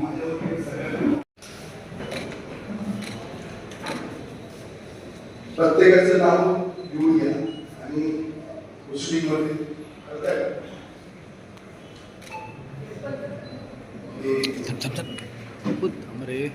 माझ्यावरती सगळ्यांना प्रत्येकाचं नाव घेऊन घ्या आणि मुस्लिममध्ये करताय अरे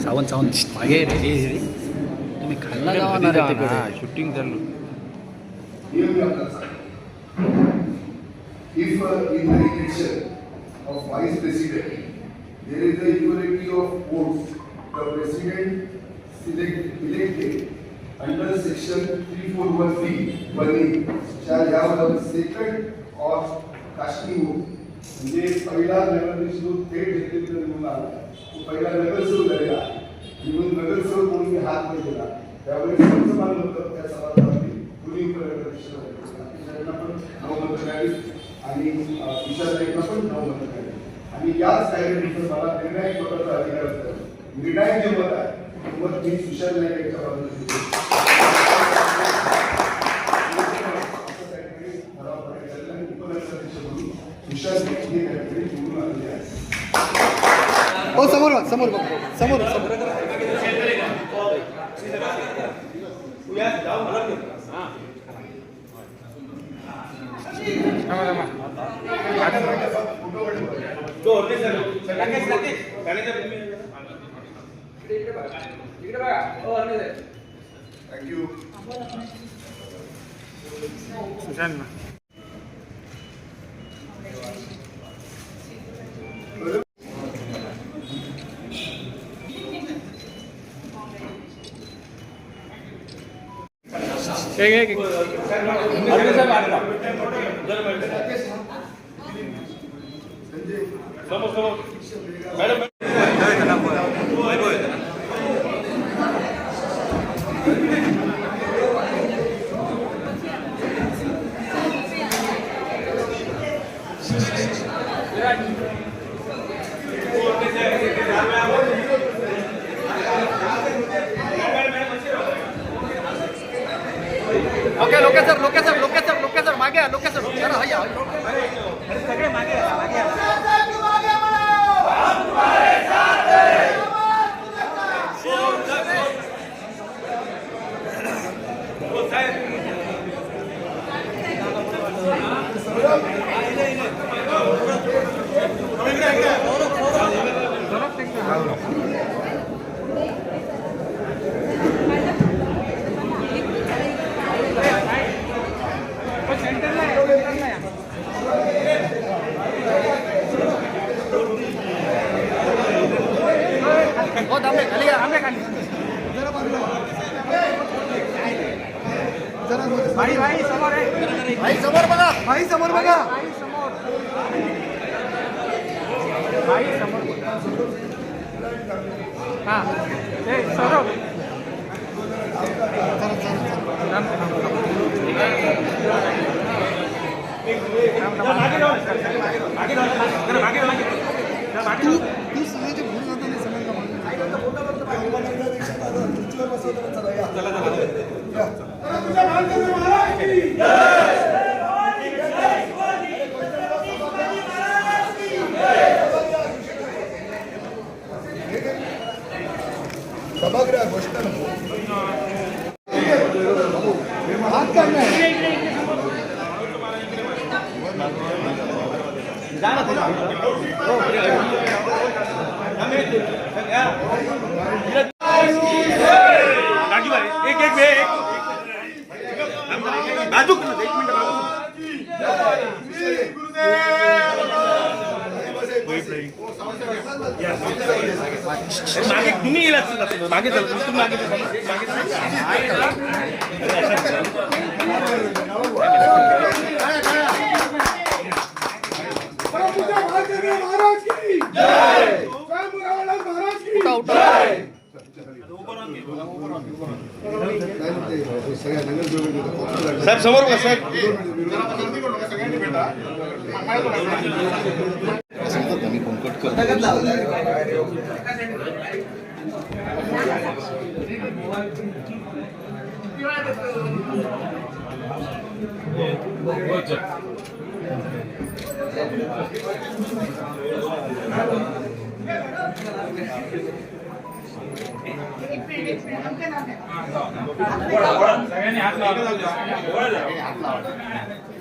सावंत सावंत मागे रे तुम्ही खाल्ला जाणार तिकडे शूटिंग चालू. If in the election of vice president there is a equality of votes, the president elected under section 341B बनी shall have the second or casting vote. म्हणजे पहिला नगरसेवक थेट जनतेला निवडून आला, तो पहिला नगरसेवक झालेला निवडून नगरसेवक म्हणून हात नाही दिला, त्यावेळेस सर्वसामान्य लोक त्या सभागृहामध्ये दोन्ही नगराध्यक्षांना पण नवमत मिळाली आणि विचारलेला पण नवमत मिळाली. आणि याच कायद्यानुसार मला निर्णायक मताचा अधिकार असतो. निर्णायक जे मत आहे मत मी विशाल नाईकांच्या बाजूने हो समोर समोर समोर समोर थँक्यू. सुशांत ओके लोकेशन मागे लोकेशन सगळे मागे भाई समोर बघा भाई समोर हा सौरभ सभागृह घोषणा हात काढणार मागे तुम्ही येलात मागे तुम्ही मागे साहेब समोर बघा साहेब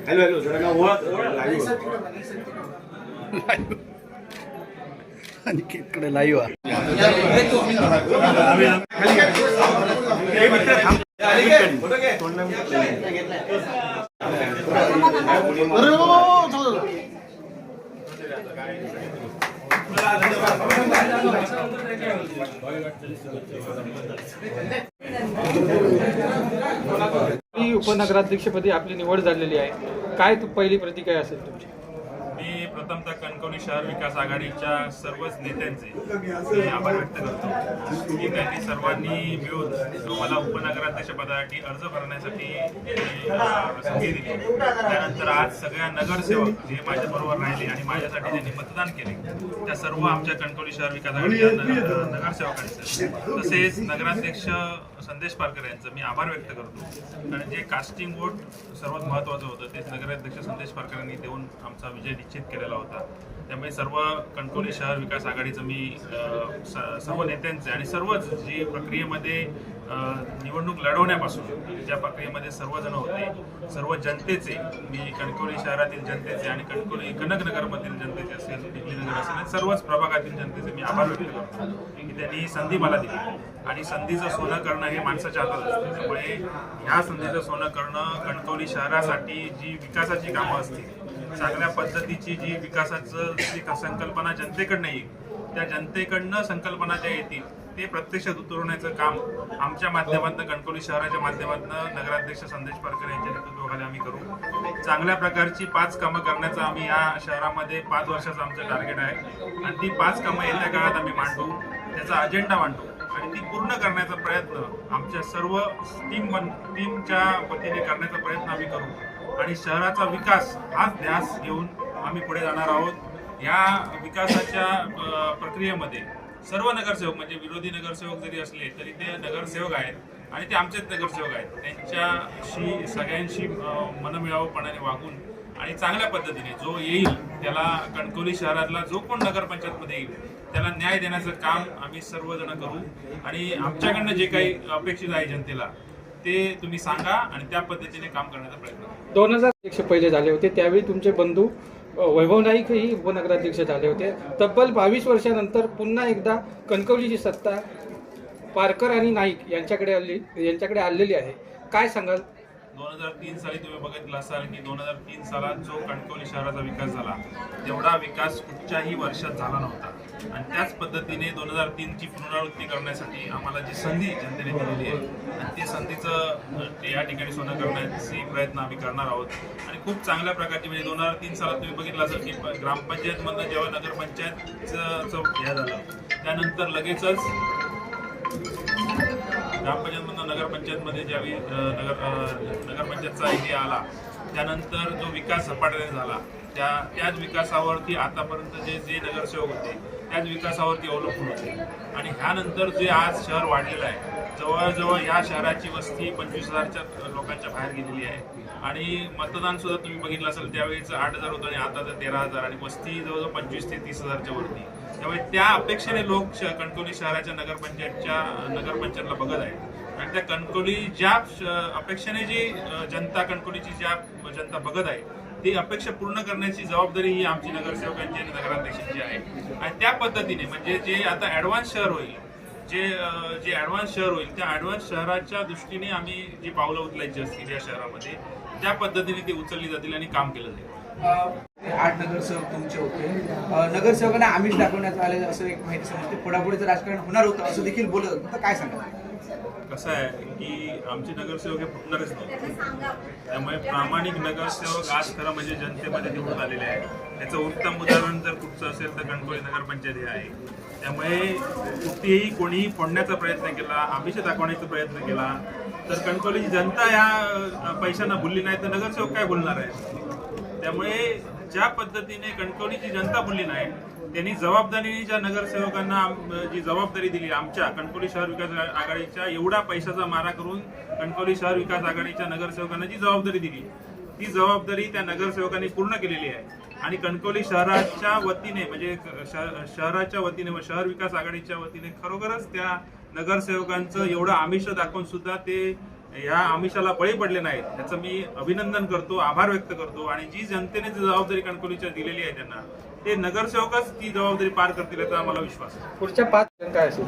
हॅलो जरा ओळख अनिकेतकडे लाईव्ह उपनगराध्यक्षपदी आपली निवड झालेली आहे. काय पहिली प्रतिक्रिया असेल तुमची? मी प्रथमतः कणकवली शहर विकास आघाडीच्या सर्वच नेत्यांचे मी आभार व्यक्त करतो की त्यांनी सर्वांनी मिळून मला उपनगराध्यक्ष पदासाठी अर्ज भरण्यासाठी संधी दिली. त्यानंतर आज सगळ्या नगरसेवक जे माझ्याबरोबर राहिले आणि माझ्यासाठी त्यांनी मतदान केले त्या सर्व आमच्या कणकवली शहर विकास आघाडीच्या नगरसेवकांचे तसेच नगराध्यक्ष संदेश पारकर यांचं मी आभार व्यक्त करतो. कारण जे कास्टिंग वोट सर्वात महत्त्वाचं होतं तेच नगराध्यक्ष संदेश पारकर यांनी देऊन आमचा विजय निश्चित केलेला होता. त्यामुळे सर्व कणकवली शहर विकास आघाडीचं मी सर्व नेत्यांचे आणि सर्वच जी प्रक्रियेमध्ये निवडणूक लढवण्यापासून ज्या प्रक्रियेमध्ये सर्वजण होते सर्व जनतेचे मी कणकवली शहरातील जनतेचे आणि कणकवली कनकनगरमधील जनतेचे असेल नगर असेल सर्वच प्रभागातील जनतेचे मी आभार व्यक्त करतो की त्यांनी ही संधी मला दिली. आणि संधीचं सोनं करणं हे माणसाच्या हातात असतं. त्यामुळे ह्या संधीचं सोनं करणं कणकवली शहरासाठी जी विकासाची कामं असतील चांगल्या पद्धतीची जी विकासाचं जी संकल्पना जनतेकडनं येईल त्या जनतेकडनं संकल्पना ज्या येतील ते प्रत्यक्षात उतरवण्याचं काम आमच्या माध्यमातून कणकवली शहराच्या माध्यमातून नगराध्यक्ष संदेश पारकर यांच्या नेतृत्वाखाली आम्ही करू. चांगल्या प्रकारची 5 कामं करण्याचं आम्ही या शहरामध्ये 5 वर्षाचं आमचं टार्गेट आहे आणि ती 5 कामं येत्या काळात आम्ही मांडू, त्याचा अजेंडा मांडू आणि ती पूर्ण करण्याचा प्रयत्न आमच्या सर्व टीमच्या वतीने करण्याचा प्रयत्न आम्ही करू. आणि शहराचा विकास हाच ध्यास घेऊन आम्ही पुढे जाणार आहोत. या विकासाच्या प्रक्रियेमध्ये सर्व नगरसेवक म्हणजे विरोधी नगरसेवक जरी असले तरी ते नगरसेवक आहेत आणि ते आमचेच नगरसेवक आहेत. त्यांच्याशी सगळ्यांशी मनमिळावूपणाने वागून आणि चांगल्या पद्धतीने जो येईल त्याला कणकवली शहरातला जो कोण नगरपंचायतमध्ये येईल त्याला न्याय देण्याचं काम आम्ही सर्वजण करू. आणि आमच्याकडनं जे काही अपेक्षित आहे जनतेला ते तुम्ही सांगा आणि त्या पद्धतीने काम करण्याचा प्रयत्न करू. 2000 पहिले झाले होते त्यावेळी तुमचे बंधू वैभव नाईकही उपनगराध्यक्ष झाले होते. तब्बल 22 वर्षानंतर पुन्हा एकदा कणकवलीची सत्ता पारकर आणि नाईक यांच्याकडे आलेली आहे. काय सांगाल? 2003 साली तुम्ही बघितलं असाल की 2003 सालात जो कणकवली शहराचा विकास झाला तेवढा विकास कुठच्याही वर्षात झाला नव्हता. आणि त्याच पद्धतीने 2003 ची पुनरावृत्ती करण्यासाठी आम्हाला जी संधी जनतेने दिलेली आहे आणि ती संधीचं या ठिकाणी सोनं करण्याचे प्रयत्न आम्ही करणार आहोत. आणि खूप चांगल्या प्रकारची म्हणजे 2003 सालात तुम्ही बघितलं असेल की ग्रामपंचायतमधनं जेव्हा नगरपंचायतचं हे झालं त्यानंतर लगेचच ग्रामपंचायतमधून नगरपंचायतमध्ये ज्यावेळी नगरपंचायतचा हे आला त्यानंतर जो विकास झपाट्याने झाला त्याच विकासावरती आतापर्यंत जे नगरसेवक होते त्याच विकासावरती अवलंबून होते. आणि ह्यानंतर जे आज शहर वाढलेलं आहे जवळजवळ या शहराची वस्ती 25,000च्या लोकांच्या बाहेर गेलेली आहे. आणि मतदान सुद्धा तुम्ही बघितलं असेल त्यावेळीचं 8,000 होतं आणि आता तर 13,000 आणि वस्ती जवळजवळ 25,000 ते 30,000च्या वरती. त्यामुळे त्या अपेक्षेने लोक कणकवली शहराच्या नगरपंचायतला बघत आहेत. आणि त्या कणकवली ज्या अपेक्षेने जी जनता कणकवलीची ज्या जनता बघत आहे ती अपेक्षा पूर्ण करण्याची जबाबदारी ही आमची नगरसेवकांची आणि नगराध्यक्षांची आहे. आणि त्या पद्धतीने म्हणजे जे आता ॲडव्हान्स शहर होईल जे ॲडव्हान्स शहर होईल त्या ॲडव्हान्स शहराच्या दृष्टीने आम्ही जी पावलं उचलायची असतील या शहरामध्ये त्या पद्धतीने ती उचलली जातील आणि काम केलं जाईल. 8 नगरसेवक तुमचे होते. नगरसेवकांना आमिष दाखवण्यात आले असं एक माहिती समजते. पुढापुढीचं राजकारण होणार होतं असं देखील बोलत होतं. काय सांगा? कसं आहे की आमचे नगरसेवक हे फुटणारच नव्हते. त्यामुळे प्रामाणिक नगरसेवक आज खरं म्हणजे जनतेमध्ये निवडून आलेले आहे. त्याचं उत्तम उदाहरण जर कुठचं असेल तर कणकवली नगरपंचायत हे आहे. त्यामुळे कोणीही फोडण्याचा प्रयत्न केला आमिष दाखवण्याचा प्रयत्न केला तर कणकवलीची जनता या पैशांना भुलली नाही तर नगरसेवक काय बोलणार आहे. त्यामुळे ज्या पद्धतीने कणकवलीची जनता बोलली नाही, त्यांनी जबाबदारीने ज्या नगरसेवकांना जी जबाबदारी दिली, आमच्या कणकवली शहर विकास आघाडीच्या एवढा पैशाचा मारा करून कणकवली शहर विकास आघाडीच्या नगरसेवकांना जी जबाबदारी दिली, ती जबाबदारी त्या नगरसेवकांनी पूर्ण केलेली आहे. आणि कणकवली शहराच्या वतीने म्हणजे शहराच्या वतीने व शहर विकास आघाडीच्या वतीने खरोखरच त्या नगरसेवकांचं एवढं आमिष दाखवून सुद्धा ते या आमिषाला बळी पडले नाहीत, याचं मी अभिनंदन करतो, आभार व्यक्त करतो. आणि जी जनतेने जी जबाबदारी कणकवलीच्या दिलेली आहे त्यांना, ते नगरसेवकच ती जबाबदारी पार करतील याचा आम्हाला विश्वास आहे. पुढच्या 5 काय असेल?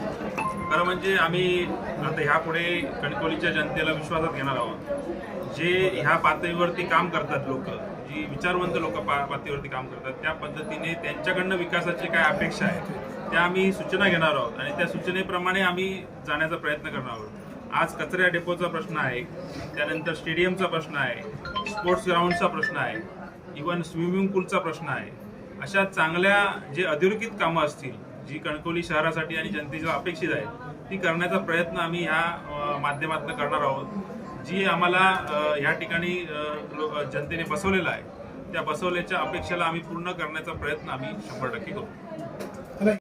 खरं म्हणजे आम्ही आता ह्यापुढे कणकवलीच्या जनतेला विश्वासात घेणार आहोत. जे ह्या पातळीवरती काम करतात लोक, जी विचारवंत लोक पातळीवरती काम करतात, त्या पद्धतीने त्यांच्याकडनं विकासाची काय अपेक्षा आहे त्या आम्ही सूचना घेणार आहोत आणि त्या सूचनेप्रमाणे आम्ही जाण्याचा प्रयत्न करणार आहोत. आज कचरा डेपोचा प्रश्न आहे, त्यानंतर स्टेडियमचा प्रश्न आहे, स्पोर्ट्स ग्राउंडचा प्रश्न आहे, इव्हन स्विमिंग पूलचा प्रश्न आहे. अशा चांगल्या जे अधोरेखित कामं असतील, जी कणकवली शहरासाठी आणि जनतेला अपेक्षित आहेत, ती करण्याचा प्रयत्न आम्ही ह्या माध्यमातून करणार आहोत. जी आम्हाला ह्या ठिकाणी जनतेने बसवलेलं आहे, त्या बसवल्याच्या अपेक्षेला आम्ही पूर्ण करण्याचा प्रयत्न आम्ही 100% करू.